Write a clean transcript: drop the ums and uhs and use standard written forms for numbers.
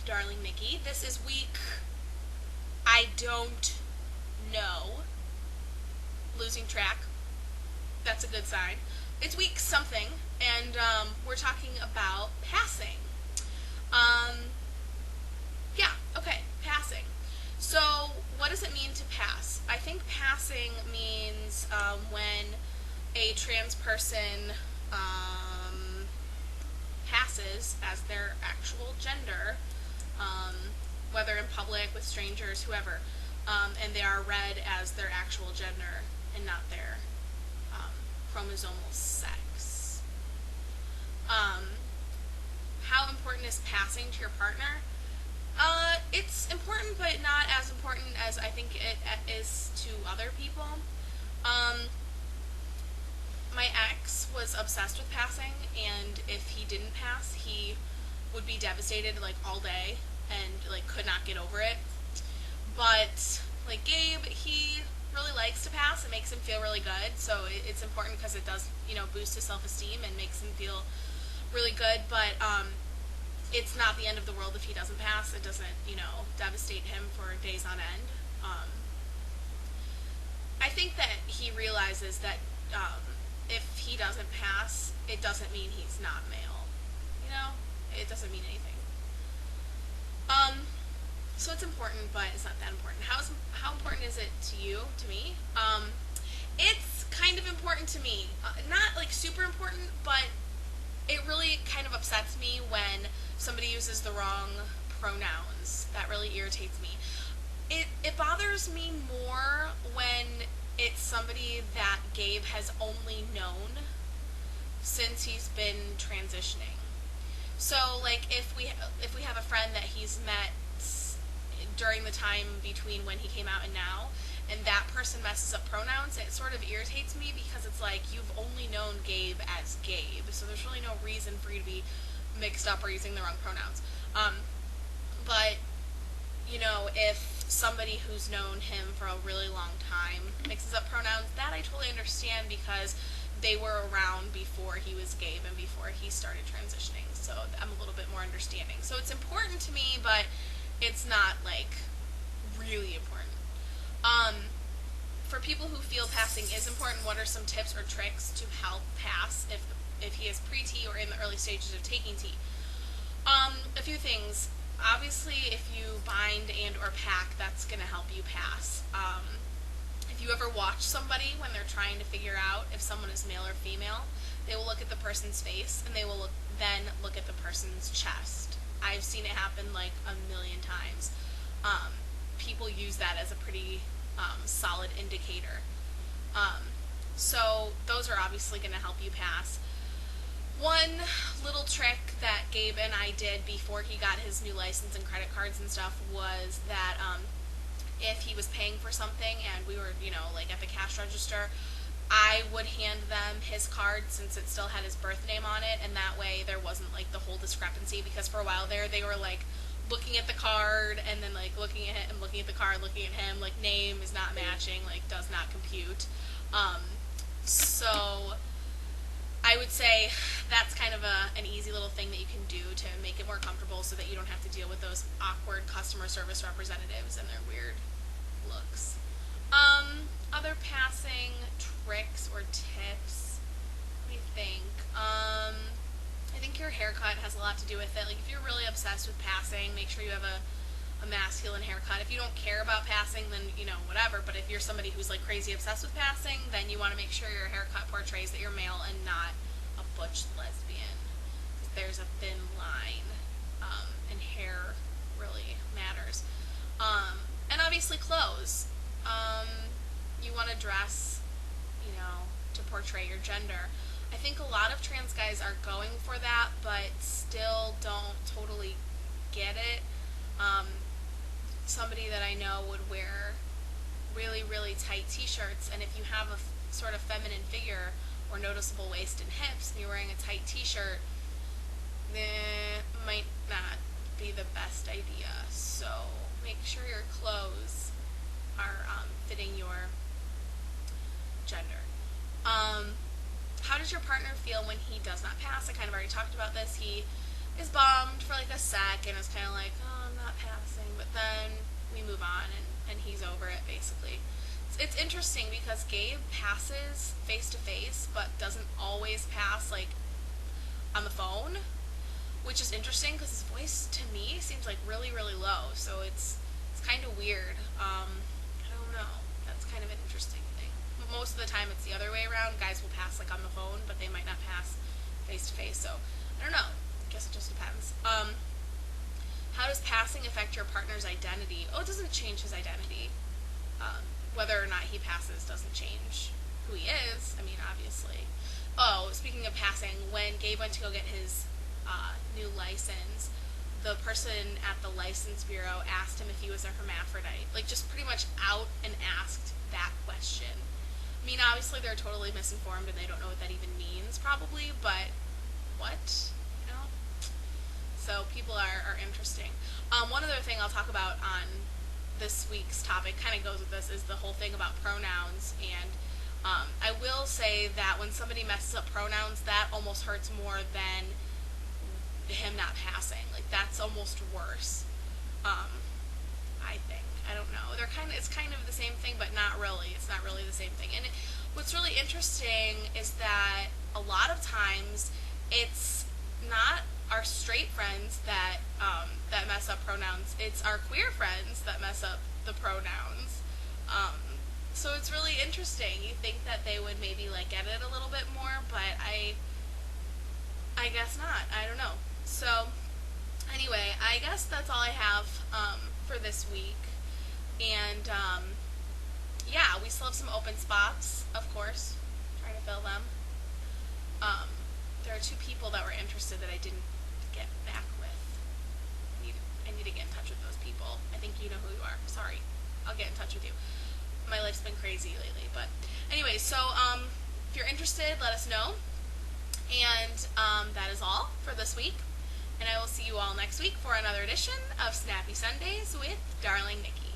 darling Nickie. This is week, I don't know, losing track. That's a good sign. It's week something, and we're talking about passing. Um, yeah, okay, passing. So, what does it mean to pass? I think passing means when a trans person passes as their actual gender, um, whether in public, with strangers, whoever, and they are read as their actual gender and not their chromosomal sex. How important is passing to your partner? It's important, but not as important as I think it is to other people. My ex was obsessed with passing, and if he didn't pass, he would be devastated like all day and like could not get over it. But like Gabe, he really likes to pass. It makes him feel really good, so it's important because it does, boost his self-esteem and makes him feel really good. But it's not the end of the world if he doesn't pass. It doesn't, devastate him for days on end. I think that he realizes that if he doesn't pass, it doesn't mean he's not male. It doesn't mean anything. So it's important, but it's not that important. How important is it to you, to me? It's kind of important to me. Not like super important, but it really kind of upsets me when somebody uses the wrong pronouns. That really irritates me. It bothers me more when it's somebody that Gabe has only known since he's been transitioning. So, like, if we have a friend that he's met during the time between when he came out and now, and that person messes up pronouns, it sort of irritates me because it's like, you've only known Gabe as Gabe, so there's really no reason for you to be mixed up or using the wrong pronouns. But, if somebody who's known him for a really long time mixes up pronouns, that I totally understand because they were around before he was Gabe and before he started transitioning, so I'm a little bit more understanding. So it's important to me, but it's not, like, really important. For people who feel passing is important, what are some tips or tricks to help pass if he is pre-T or in the early stages of taking T? A few things. Obviously, if you bind and or pack, that's going to help you pass. If you ever watch somebody when they're trying to figure out if someone is male or female, they will look at the person's face and they will then look at the person's chest. I've seen it happen like a million times. People use that as a pretty solid indicator. So those are obviously going to help you pass. One little trick that Gabe and I did before he got his new license and credit cards and stuff was that if he was paying for something and we were, like at the cash register, I would hand them his card since it still had his birth name on it, and that way there wasn't like the whole discrepancy, because for a while there they were like looking at the card and then like looking at him, looking at the card, looking at him, like name is not matching, like does not compute. So I would say that's kind of an easy little thing that you can do to make it more comfortable so that you don't have to deal with those awkward customer service representatives and their weird looks. Other passing tricks or tips, let me think. I think your haircut has a lot to do with it. Like, if you're really obsessed with passing, make sure you have a masculine haircut. If you don't care about passing, then, whatever. But if you're somebody who's, like, crazy obsessed with passing, then you want to make sure your haircut portrays that you're male and not a butch lesbian. Because there's a thin line, and hair really matters. And obviously clothes. You want to dress, to portray your gender. I think a lot of trans guys are going for that, but still don't totally get it. Somebody that I know would wear really, really tight t-shirts, and if you have a sort of feminine figure or noticeable waist and hips and you're wearing a tight t-shirt, might not be the best idea. So make sure your clothes are fitting your gender. How does your partner feel when he does not pass? I kind of already talked about this. He is bummed for like a sec and is kind of like, oh, I'm not passing, but then we move on and he's over it basically. It's interesting because Gabe passes face to face, but doesn't always pass like on the phone, which is interesting because his voice to me seems like really really low. So it's kind of weird. I don't know. That's kind of an interesting thing. Most of the time it's the other way around. Guys will pass like on the phone, but they might not pass face to face. So I don't know. I guess it just depends. How does passing affect your partner's identity? Oh, it doesn't change his identity. Whether or not he passes doesn't change who he is. I mean, obviously. Oh, speaking of passing, when Gabe went to go get his new license, the person at the license bureau asked him if he was a hermaphrodite. Like, just pretty much out and asked that question. I mean, obviously they're totally misinformed and they don't know what that even means, probably, but what? You know? So people are interesting. One other thing I'll talk about on this week's topic kind of goes with this is the whole thing about pronouns, and I will say that when somebody messes up pronouns, that almost hurts more than him not passing. Like, that's almost worse. I think. I don't know. It's kind of the same thing, but not really. It's not really the same thing. And what's really interesting is that a lot of times it's not our straight friends that mess up pronouns. It's our queer friends that mess up the pronouns. So it's really interesting. You think that they would maybe like get it a little bit more, but I guess not. I don't know. So anyway, I guess that's all I have for this week. And yeah, we still have some open spots, of course. Trying to fill them. There are 2 people that were interested that I didn't get back with. I need to get in touch with those people. I think you know who you are. Sorry. I'll get in touch with you. My life's been crazy lately, but anyway, so if you're interested, let us know. And that is all for this week. And I will see you all next week for another edition of Snappy Sundays with Darling Nickie.